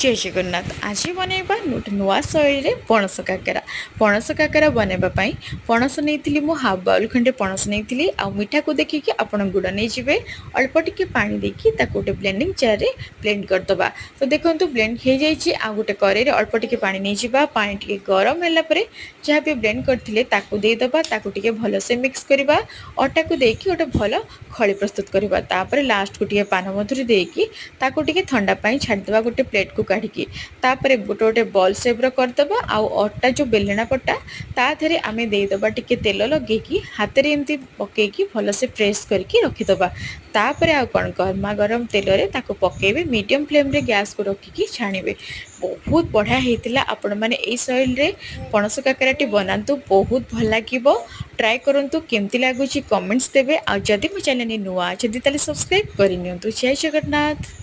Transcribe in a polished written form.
जय जगन्नाथ। आज बनैबा गोटे नुआ शैली पणस काकेरा। पणस काकेरा बनैबा पई पणस नेइतिली मु हाफ बाउल खंडे पणस नेइतिली आ मिठा को देखिकी आपण गुड़ नहीं जिवे। अल्प टिके पानी देकी ताको गोटे ब्लेंडिंग जार रे ब्लेंड करदबा। तो देखंतु ब्लेंड हो जाइए। आ गोटे कड़े रे अल्प टिके पानी नहीं जिबा। पानी टिके गरम होला परे जहाँ भी ब्लेंड करथिले ताको दे दबा। ताको टिके भलो से मिक्स करबा। अटा को देकी गोटे भलो खली प्रस्तुत करबा। तापर लास्ट को टिके पान मधुरी देकी ताको टिके ठंडा पाई छाड़ दबा गोटे प्लेट को काढ़ी। तापर गोटे गोटे बॉल शेप रो करदबा। आउ अटा जो बेलना पटा ता थेरे आमे देदबा टिके तेल लगेकी हाथ रे एमती पकेकी भलो से प्रेस करके रखिदबा। तापर आ कौन गरमा गरम तेल रे ताको पकेबे। मीडियम फ्लेम रे गैस को रखिकी छाणीबे। बहुत बढ़िया हेतिला। आपण माने एई स्टाइल रे पणस काकराटी बनातु, बहुत भल लागिबो। ट्राई करंतु, केमती लागुची कमेंट्स देबे। आ जदि मो चैनल नुआ जदि ताले सब्सक्राइब करिनियंतु। जय जगन्नाथ।